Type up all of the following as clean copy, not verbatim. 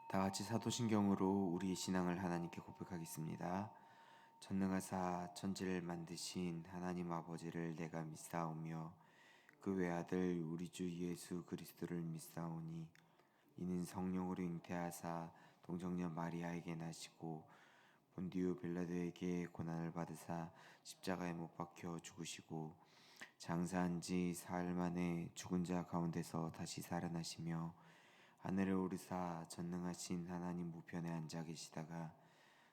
다 같이 사도신경으로 우리의 신앙을 하나님께 고백하겠습니다. 전능하사 천지를 만드신 하나님 아버지를 내가 믿사오며 그 외아들 우리 주 예수 그리스도를 믿사오니 이는 성령으로 잉태하사 동정녀 마리아에게 나시고 본디오 빌라도에게 고난을 받으사 십자가에 못 박혀 죽으시고 장사한 지 사흘 만에 죽은 자 가운데서 다시 살아나시며 하늘에 오르사 전능하신 하나님 우편에 앉아 계시다가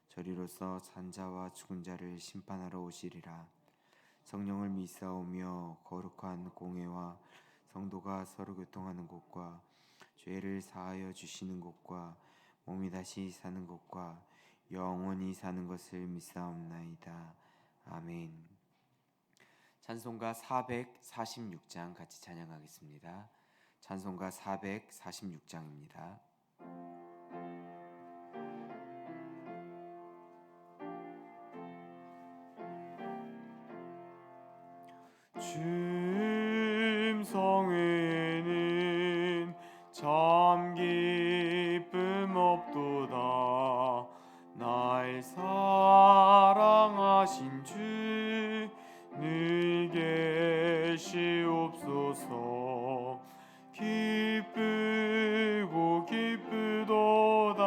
저리로서 산자와 죽은 자를 심판하러 오시리라. 성령을 믿사오며 거룩한 공회와 성도가 서로 교통하는 곳과 죄를 사하여 주시는 곳과 몸이 다시 사는 곳과 영원히 사는 것을 믿사옵나이다. 아멘. 찬송가 446장 같이 찬양하겠습니다. 찬송가 446장입니다. 주님 성회에는 참 기쁨 없도다. 날 사랑하신 주 늘 계시옵소서. 기쁘고 기쁘도다.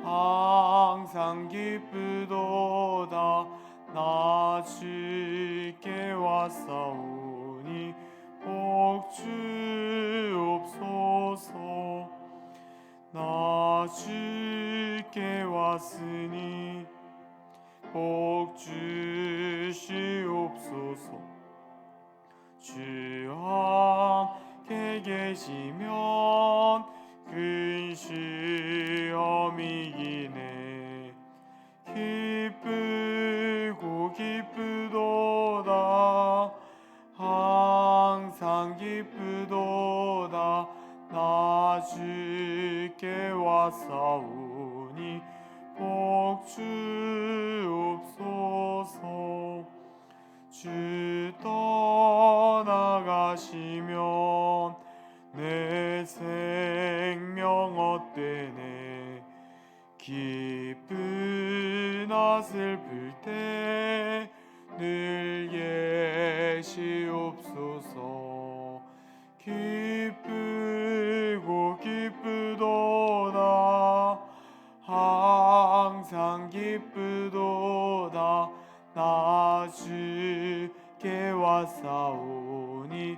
항상 기쁘도다. 나 주께 왔사오니 복 주옵소서. 나 주께 왔으니 복 주시옵소서. 주 함께 계시면 큰 시험이기네. 기쁘고 기쁘도다. 항상 기쁘도다. 나 주께 왔사오니 복 주옵소서. 주 떠나가시면 내 생명 헛되네. 기쁘나 슬플 때 늘 계시옵소서. 기쁘고 기쁘도다. 항상 기쁘도다. 나 주께 왔사오니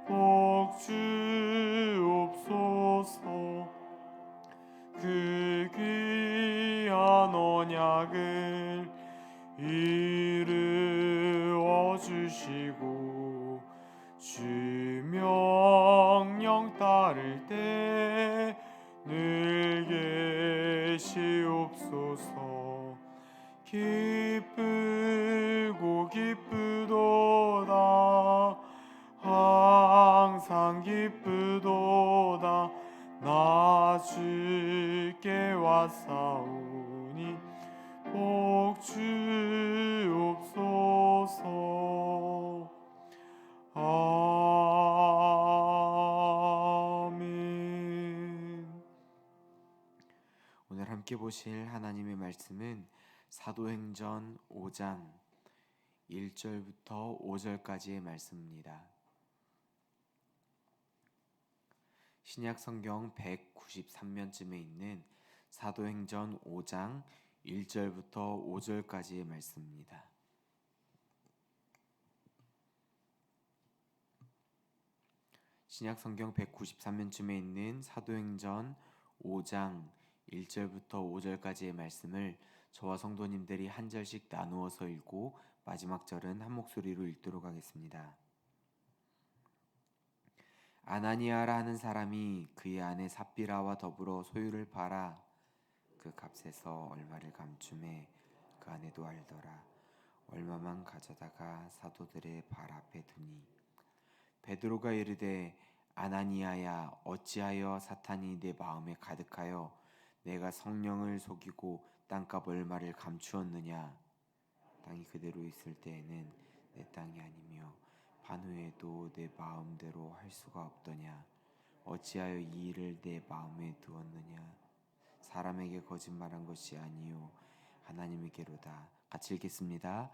복 주옵소서. 그 귀한 언약을 이루어 주시고 주 명령 따를 때 늘 계시옵소서. 기쁘고 기쁘도다. 항상 기쁘도다. 나 주께 왔사오니 복 주옵소서. 아멘. 오늘 함께 보실 하나님의 말씀은 사도행전 5장 1절부터 5절까지의 말씀입니다. 신약 성경 193면쯤에 있는 사도행전 5장 1절부터 5절까지의 말씀입니다. 신약 성경 193면쯤에 있는 사도행전 5장 1절부터 5절까지의 말씀을 저와 성도님들이 한 절씩 나누어서 읽고 마지막 절은 한 목소리로 읽도록 하겠습니다. 아나니아라 하는 사람이 그의 아내 삽비라와 더불어 소유를 팔아 그 값에서 얼마를 감춤해 그 아내도 알더라. 얼마만 가져다가 사도들의 발 앞에 두니 베드로가 이르되 아나니아야 어찌하여 사탄이 내 마음에 가득하여 내가 성령을 속이고 땅값 얼마를 감추었느냐. 땅이 그대로 있을 때에는 내 땅이 아니며 반후에도 내 마음대로 할 수가 없더냐. 어찌하여 이 일을 내 마음에 두었느냐. 사람에게 거짓말한 것이 아니요 하나님에게로다. 같이 읽겠습니다.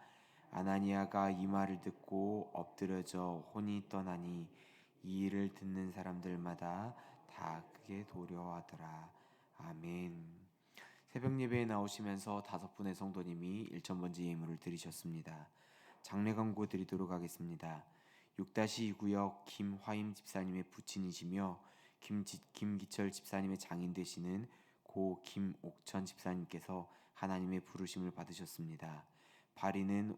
아나니아가 이 말을 듣고 엎드려져 혼이 떠나니 이 일을 듣는 사람들마다 다 크게 두려워하더라. 아멘. 새벽 예배에 나오시면서 5분의 성도님이 1,000번째 예물을 드리셨습니다. 장례 광고 드리도록 하겠습니다. 6-2구역 김화임 집사님의 부친이시며 김기철 집사님의 장인 되시는 고 김옥천 집사님께서 하나님의 부르심을 받으셨습니다. 발인은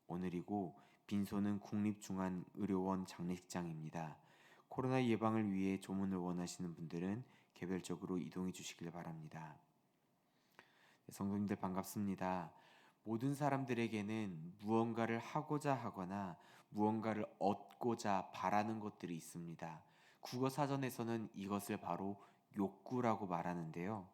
오늘이고 빈소는 국립중앙의료원 장례식장입니다. 코로나 예방을 위해 조문을 원하시는 분들은 개별적으로 이동해 주시길 바랍니다. 성도님들 반갑습니다. 모든 사람들에게는 무언가를 하고자 하거나 무언가를 얻고자 바라는 것들이 있습니다. 국어 사전에서는 이것을 바로 욕구라고 말하는데요.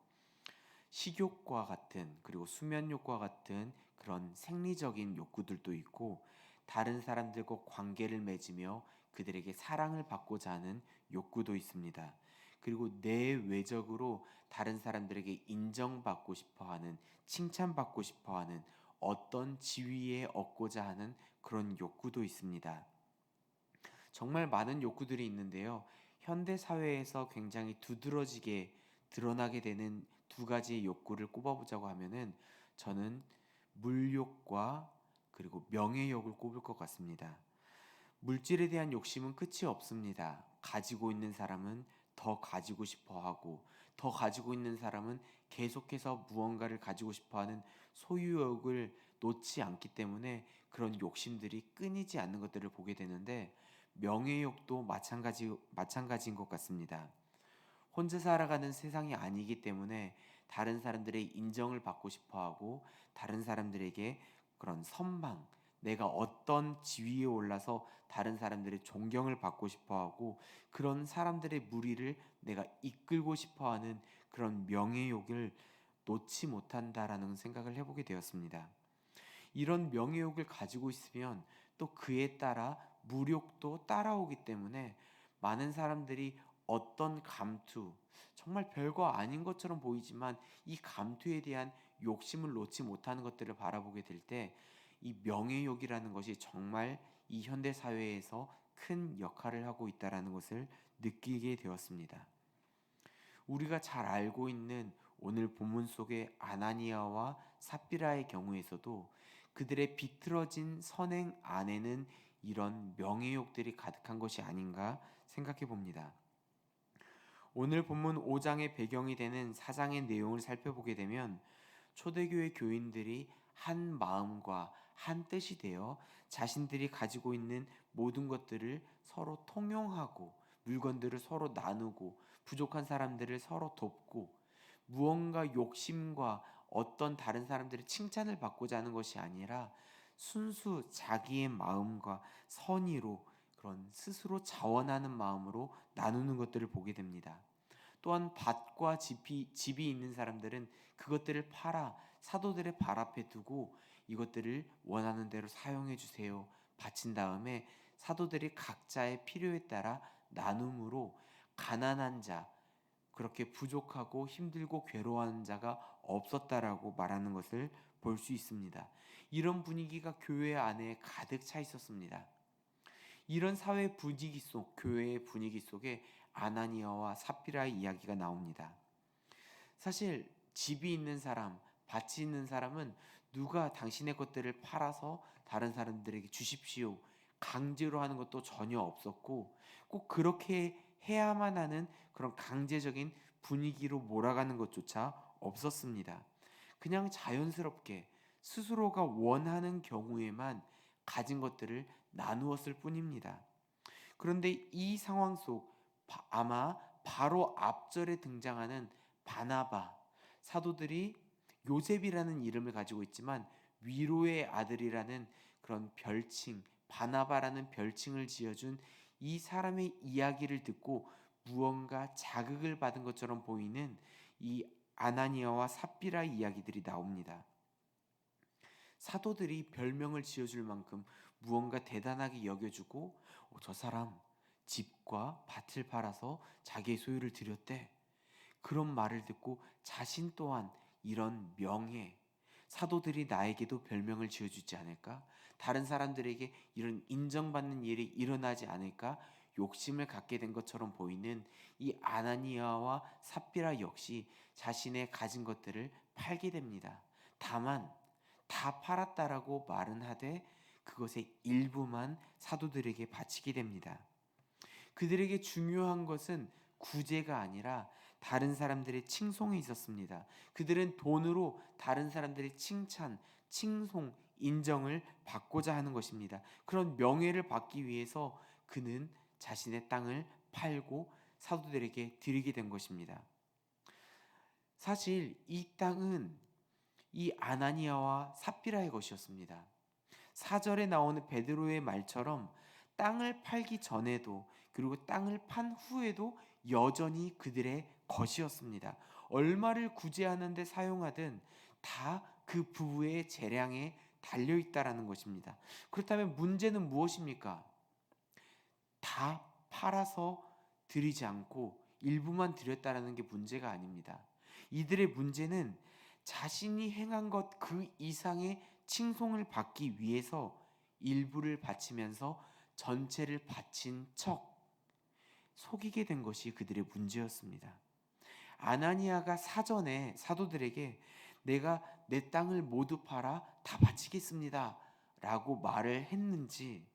식욕과 같은 그리고 수면욕과 같은 그런 생리적인 욕구들도 있고 다른 사람들과 관계를 맺으며 그들에게 사랑을 받고자 하는 욕구도 있습니다. 그리고 내외적으로 다른 사람들에게 인정받고 싶어하는 칭찬받고 싶어하는 어떤 지위에 얻고자 하는 그런 욕구도 있습니다. 정말 많은 욕구들이 있는데요. 현대 사회에서 굉장히 두드러지게 드러나게 되는 2가지의 욕구를 꼽아보자고 하면은 저는 물욕과 그리고 명예욕을 꼽을 것 같습니다. 물질에 대한 욕심은 끝이 없습니다. 가지고 있는 사람은 더 가지고 싶어 하고 더 가지고 있는 사람은 계속해서 무언가를 가지고 싶어 하는 소유욕을 놓지 않기 때문에 그런 욕심들이 끊이지 않는 것들을 보게 되는데 명예욕도 마찬가지인 것 같습니다. 혼자 살아가는 세상이 아니기 때문에 다른 사람들의 인정을 받고 싶어 하고 다른 사람들에게 그런 선망, 내가 어떤 지위에 올라서 다른 사람들의 존경을 받고 싶어 하고 그런 사람들의 무리를 내가 이끌고 싶어 하는 그런 명예욕을 놓지 못한다라는 생각을 해보게 되었습니다. 이런 명예욕을 가지고 있으면 또 그에 따라 무욕도 따라오기 때문에 많은 사람들이 어떤 감투, 정말 별거 아닌 것처럼 보이지만 이 감투에 대한 욕심을 놓지 못하는 것들을 바라보게 될 때 이 명예욕이라는 것이 정말 이 현대 사회에서 큰 역할을 하고 있다는 것을 느끼게 되었습니다. 우리가 잘 알고 있는 오늘 본문 속의 아나니아와 삽비라의 경우에서도 그들의 비틀어진 선행 안에는 이런 명예욕들이 가득한 것이 아닌가 생각해 봅니다. 오늘 본문 5장의 배경이 되는 4장의 내용을 살펴보게 되면 초대교회 교인들이 한 마음과 한 뜻이 되어 자신들이 가지고 있는 모든 것들을 서로 통용하고 물건들을 서로 나누고 부족한 사람들을 서로 돕고 무언가 욕심과 어떤 다른 사람들의 칭찬을 받고자 하는 것이 아니라 순수 자기의 마음과 선의로 그런 스스로 자원하는 마음으로 나누는 것들을 보게 됩니다. 또한 밭과 집이 있는 사람들은 그것들을 팔아 사도들의 발 앞에 두고 이것들을 원하는 대로 사용해 주세요. 바친 다음에 사도들이 각자의 필요에 따라 나눔으로 가난한 자, 그렇게 부족하고 힘들고 괴로워하는 자가 없었다라고 말하는 것을 볼 수 있습니다. 이런 분위기가 교회 안에 가득 차 있었습니다. 이런 사회 분위기 속, 교회의 분위기 속에 아나니아와 삽비라의 이야기가 나옵니다. 사실 집이 있는 사람, 밭이 있는 사람은 누가 당신의 것들을 팔아서 다른 사람들에게 주십시오, 강제로 하는 것도 전혀 없었고 꼭 그렇게 해야만 하는 그런 강제적인 분위기로 몰아가는 것조차 없었습니다. 그냥 자연스럽게 스스로가 원하는 경우에만 가진 것들을 나누었을 뿐입니다. 그런데 이 상황 속 아마 바로 앞절에 등장하는 바나바, 사도들이 요셉이라는 이름을 가지고 있지만 위로의 아들이라는 그런 별칭, 바나바라는 별칭을 지어준 이 사람의 이야기를 듣고 무언가 자극을 받은 것처럼 보이는 이 아나니아와 삽비라 이야기들이 나옵니다. 사도들이 별명을 지어줄 만큼 무언가 대단하게 여겨주고 저 사람 집과 밭을 팔아서 자기의 소유를 드렸대. 그런 말을 듣고 자신 또한 이런 명예, 사도들이 나에게도 별명을 지어주지 않을까? 다른 사람들에게 이런 인정받는 일이 일어나지 않을까? 욕심을 갖게 된 것처럼 보이는 이 아나니아와 삽비라 역시 자신의 가진 것들을 팔게 됩니다. 다만 다 팔았다라고 말은 하되 그것의 일부만 사도들에게 바치게 됩니다. 그들에게 중요한 것은 구제가 아니라 다른 사람들의 칭송이 있었습니다. 그들은 돈으로 다른 사람들의 칭찬, 칭송, 인정을 받고자 하는 것입니다. 그런 명예를 받기 위해서 그는 자신의 땅을 팔고 사도들에게 드리게 된 것입니다. 사실 이 땅은 이 아나니아와 삽비라의 것이었습니다. 4절에 나오는 베드로의 말처럼 땅을 팔기 전에도 그리고 땅을 판 후에도 여전히 그들의 것이었습니다. 얼마를 구제하는 데 사용하든 다 그 부부의 재량에 달려 있다라는 것입니다. 그렇다면 문제는 무엇입니까? 다 팔아서 드리지 않고 일부만 드렸다라는 게 문제가 아닙니다. 이들의 문제는 자신이 행한 것 그 이상의 칭송을 받기 위해서 일부를 바치면서 전체를 바친 척 속이게 된 것이 그들의 문제였습니다. 아나니아가 사전에 사도들에게 내가 내 땅을 모두 팔아 다 바치겠습니다 라고 말을 했는지,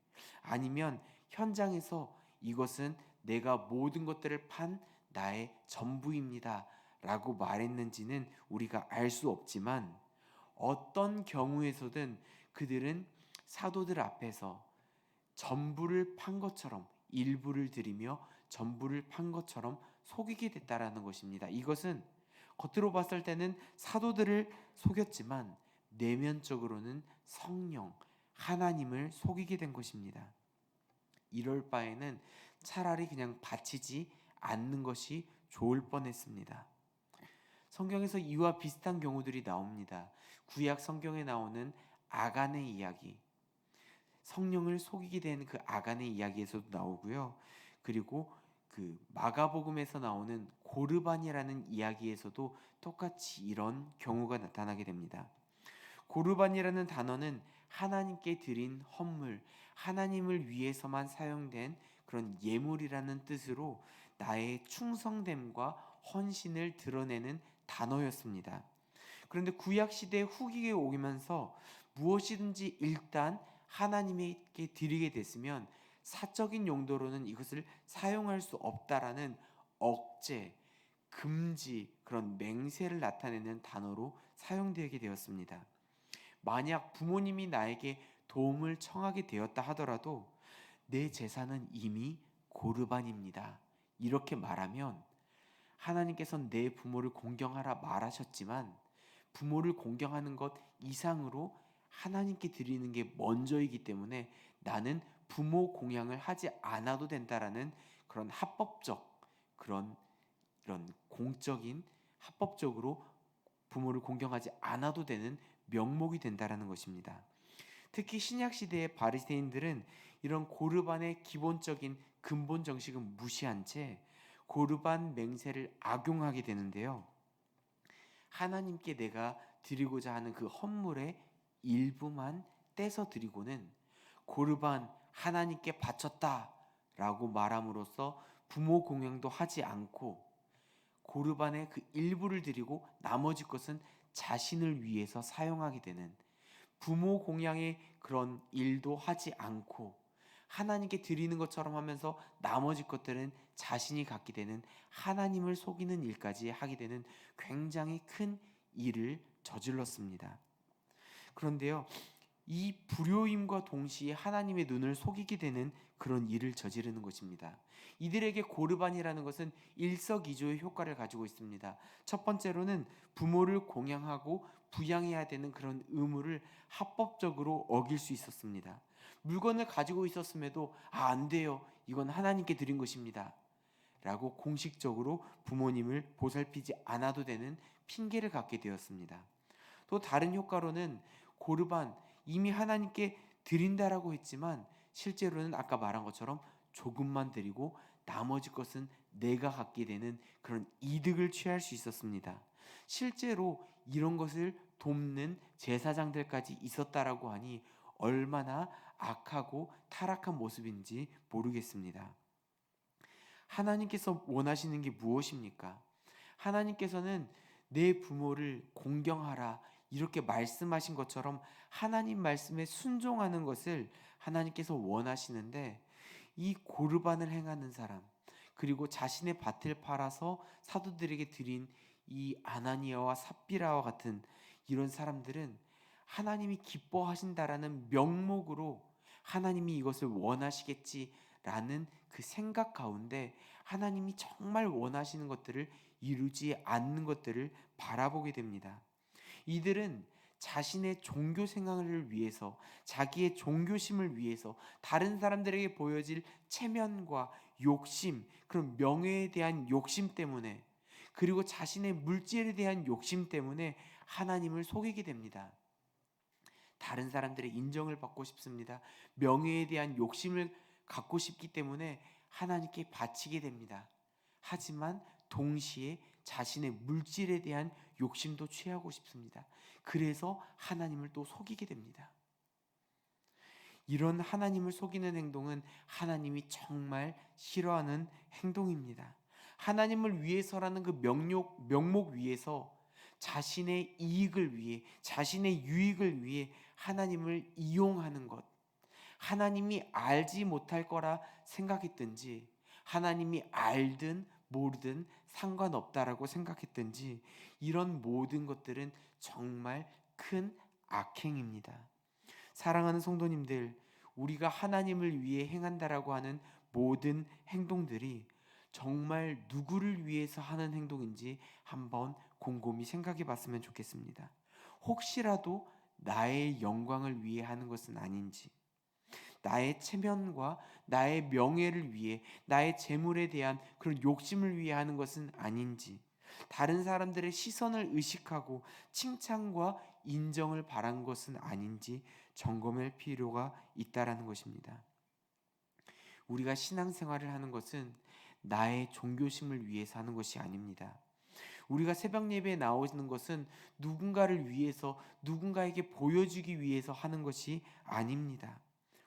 아니면 현장에서 이것은 내가 모든 것들을 판 나의 전부입니다 라고 말했는지는 우리가 알 수 없지만, 어떤 경우에서든 그들은 사도들 앞에서 전부를 판 것처럼 일부를 드리며 전부를 판 것처럼 속이게 됐다라는 것입니다. 이것은 겉으로 봤을 때는 사도들을 속였지만 내면적으로는 성령 하나님을 속이게 된 것입니다. 이럴 바에는 차라리 그냥 바치지 않는 것이 좋을 뻔했습니다. 성경에서 이와 비슷한 경우들이 나옵니다. 구약 성경에 나오는 아간의 이야기, 성령을 속이게 된 그 아간의 이야기에서도 나오고요. 그리고 그 마가복음에서 나오는 고르반이라는 이야기에서도 똑같이 이런 경우가 나타나게 됩니다. 고르반이라는 단어는 하나님께 드린 헌물, 하나님을 위해서만 사용된 그런 예물이라는 뜻으로 나의 충성됨과 헌신을 드러내는 단어였습니다. 그런데 구약 시대 후기에 오면서 무엇이든지 일단 하나님께 드리게 됐으면 사적인 용도로는 이것을 사용할 수 없다라는 억제, 금지, 그런 맹세를 나타내는 단어로 사용되게 되었습니다. 만약 부모님이 나에게 도움을 청하게 되었다 하더라도 내 재산은 이미 고르반입니다, 이렇게 말하면 하나님께서는 내 부모를 공경하라 말하셨지만 부모를 공경하는 것 이상으로 하나님께 드리는 게 먼저이기 때문에 나는 부모 공양을 하지 않아도 된다라는 그런 합법적, 이런 공적인, 합법적으로 부모를 공경하지 않아도 되는 명목이 된다라는 것입니다. 특히 신약 시대의 바리새인들은 이런 고르반의 기본적인 근본 정식은 무시한 채 고르반 맹세를 악용하게 되는데요. 하나님께 내가 드리고자 하는 그 헌물의 일부만 떼서 드리고는 고르반 하나님께 바쳤다라고 말함으로써 부모 공양도 하지 않고 고르반의 그 일부를 드리고 나머지 것은 자신을 위해서 사용하게 되는, 부모 공양의 그런 일도 하지 않고 하나님께 드리는 것처럼 하면서 나머지 것들은 자신이 갖게 되는, 하나님을 속이는 일까지 하게 되는 굉장히 큰 일을 저질렀습니다. 그런데요, 이 불효임과 동시에 하나님의 눈을 속이게 되는 그런 일을 저지르는 것입니다. 이들에게 고르반이라는 것은 일석이조의 효과를 가지고 있습니다. 첫 번째로는 부모를 공양하고 부양해야 되는 그런 의무를 합법적으로 어길 수 있었습니다. 물건을 가지고 있었음에도 안 돼요, 이건 하나님께 드린 것입니다 라고 공식적으로 부모님을 보살피지 않아도 되는 핑계를 갖게 되었습니다. 또 다른 효과로는 고르반, 이미 하나님께 드린다라고 했지만 실제로는 아까 말한 것처럼 조금만 드리고 나머지 것은 내가 갖게 되는 그런 이득을 취할 수 있었습니다. 실제로 이런 것을 돕는 제사장들까지 있었다라고 하니 얼마나 악하고 타락한 모습인지 모르겠습니다. 하나님께서 원하시는 게 무엇입니까? 하나님께서는 내 부모를 공경하라 이렇게 말씀하신 것처럼 하나님 말씀에 순종하는 것을 하나님께서 원하시는데, 이 고르반을 행하는 사람, 그리고 자신의 밭을 팔아서 사도들에게 드린 이 아나니아와 삽비라와 같은 이런 사람들은 하나님이 기뻐하신다라는 명목으로 하나님이 이것을 원하시겠지라는 그 생각 가운데 하나님이 정말 원하시는 것들을 이루지 않는 것들을 바라보게 됩니다. 이들은 자신의 종교 생활을 위해서, 자기의 종교심을 위해서 다른 사람들에게 보여질 체면과 욕심, 그런 명예에 대한 욕심 때문에, 그리고 자신의 물질에 대한 욕심 때문에 하나님을 속이게 됩니다. 다른 사람들의 인정을 받고 싶습니다. 명예에 대한 욕심을 갖고 싶기 때문에 하나님께 바치게 됩니다. 하지만 동시에 자신의 물질에 대한 욕심도 취하고 싶습니다. 그래서 하나님을 또 속이게 됩니다. 이런 하나님을 속이는 행동은 하나님이 정말 싫어하는 행동입니다. 하나님을 위해서라는 그 명목 위에서 자신의 이익을 위해, 자신의 유익을 위해 하나님을 이용하는 것, 하나님이 알지 못할 거라 생각했든지, 하나님이 알든 모르든 상관없다라고 생각했든지, 이런 모든 것들은 정말 큰 악행입니다. 사랑하는 성도님들, 우리가 하나님을 위해 행한다라고 하는 모든 행동들이 정말 누구를 위해서 하는 행동인지 한번 곰곰이 생각해 봤으면 좋겠습니다. 혹시라도 나의 영광을 위해 하는 것은 아닌지, 나의 체면과 나의 명예를 위해, 나의 재물에 대한 그런 욕심을 위해 하는 것은 아닌지, 다른 사람들의 시선을 의식하고 칭찬과 인정을 바란 것은 아닌지 점검할 필요가 있다라는 것입니다. 우리가 신앙생활을 하는 것은 나의 종교심을 위해서 하는 것이 아닙니다. 우리가 새벽 예배에 나오는 것은 누군가를 위해서, 누군가에게 보여주기 위해서 하는 것이 아닙니다.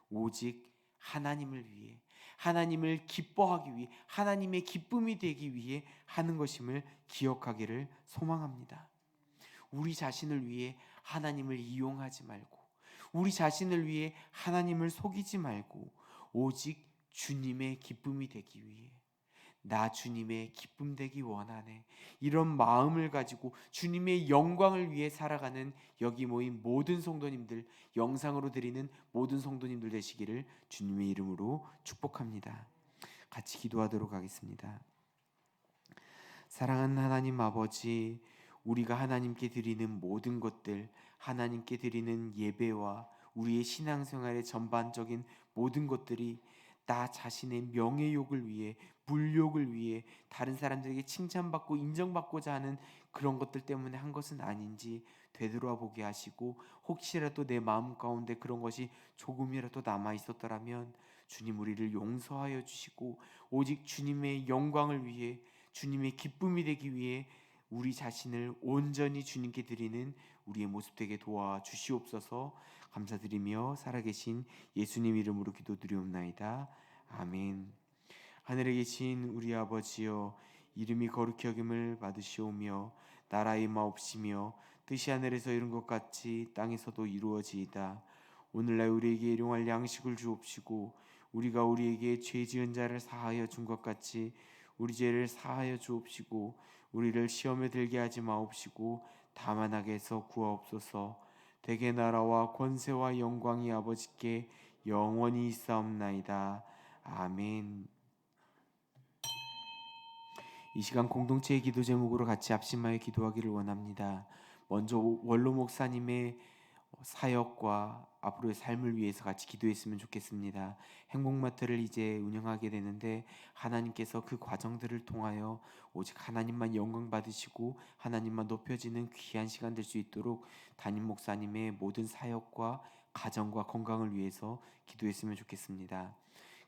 오직 하나님을 위해, 하나님을 기뻐하기 위해, 하나님의 기쁨이 되기 위해 하는 것임을 기억하기를 소망합니다. 우리 자신을 위해 하나님을 이용하지 말고, 우리 자신을 위해 하나님을 속이지 말고, 오직 주님의 기쁨이 되기 위해, 나 주님의 기쁨 되기 원하네, 이런 마음을 가지고 주님의 영광을 위해 살아가는 여기 모인 모든 성도님들, 영상으로 드리는 모든 성도님들 되시기를 주님의 이름으로 축복합니다. 같이 기도하도록 하겠습니다. 사랑하는 하나님 아버지, 우리가 하나님께 드리는 모든 것들, 하나님께 드리는 예배와 우리의 신앙생활의 전반적인 모든 것들이 나 자신의 명예욕을 위해, 물욕을 위해, 다른 사람들에게 칭찬받고 인정받고자 하는 그런 것들 때문에 한 것은 아닌지 되돌아보게 하시고, 혹시라도 내 마음 가운데 그런 것이 조금이라도 남아 있었더라면 주님 우리를 용서하여 주시고, 오직 주님의 영광을 위해, 주님의 기쁨이 되기 위해 우리 자신을 온전히 주님께 드리는 우리의 모습 되게 도와 주시옵소서. 감사드리며 살아계신 예수님 이름으로 기도드리옵나이다. 아멘. 하늘에 계신 우리 아버지여, 이름이 거룩히 여김을 받으시오며 나라의 마옵시며 뜻이 하늘에서 이룬 것 같이 땅에서도 이루어지이다. 오늘날 우리에게 일용할 양식을 주옵시고, 우리가 우리에게 죄 지은 자를 사하여 준 것 같이 우리 죄를 사하여 주옵시고, 우리를 시험에 들게 하지 마옵시고 다만 악에서 구하옵소서. 대개 나라와 권세와 영광이 아버지께 영원히 있사옵나이다. 아멘. 이 시간 공동체의 기도 제목으로 같이 합심하여 기도하기를 원합니다. 먼저 원로 목사님의 사역과 앞으로의 삶을 위해서 같이 기도했으면 좋겠습니다. 행복마트를 이제 운영하게 되는데 하나님께서 그 과정들을 통하여 오직 하나님만 영광 받으시고 하나님만 높여지는 귀한 시간 될 수 있도록 담임 목사님의 모든 사역과 가정과 건강을 위해서 기도했으면 좋겠습니다.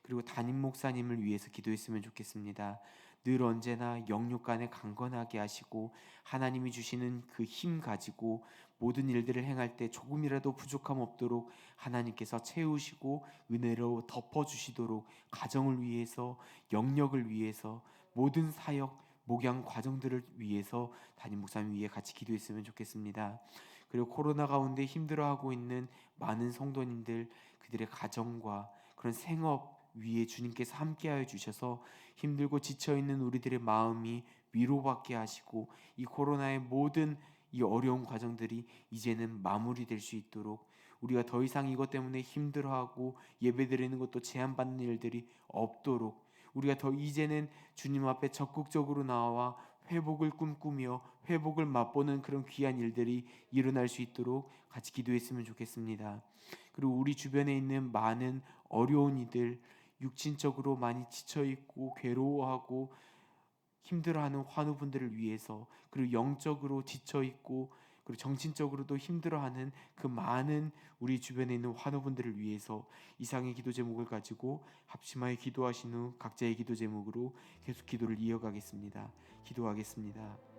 그리고 담임 목사님을 위해서 기도했으면 좋겠습니다. 늘 언제나 영육간에 강건하게 하시고 하나님이 주시는 그 힘 가지고 모든 일들을 행할 때 조금이라도 부족함 없도록 하나님께서 채우시고 은혜로 덮어주시도록 가정을 위해서, 영역을 위해서, 모든 사역 목양 과정들을 위해서 담임 목사님 위해 같이 기도했으면 좋겠습니다. 그리고 코로나 가운데 힘들어하고 있는 많은 성도님들, 그들의 가정과 그런 생업 위에 주님께서 함께하여 주셔서 힘들고 지쳐 있는 우리들의 마음이 위로받게 하시고 이 코로나의 모든 이 어려운 과정들이 이제는 마무리될 수 있도록, 우리가 더 이상 이것 때문에 힘들어하고 예배드리는 것도 제한받는 일들이 없도록, 우리가 더 이제는 주님 앞에 적극적으로 나와 회복을 꿈꾸며 회복을 맛보는 그런 귀한 일들이 일어날 수 있도록 같이 기도했으면 좋겠습니다. 그리고 우리 주변에 있는 많은 어려운 이들, 육신적으로 많이 지쳐 있고 괴로워하고 힘들어하는 환우분들을 위해서, 그리고 영적으로 지쳐 있고 그리고 정신적으로도 힘들어하는 그 많은 우리 주변에 있는 환우분들을 위해서 이상의 기도 제목을 가지고 합심하여 기도하신 후 각자의 기도 제목으로 계속 기도를 이어가겠습니다. 기도하겠습니다.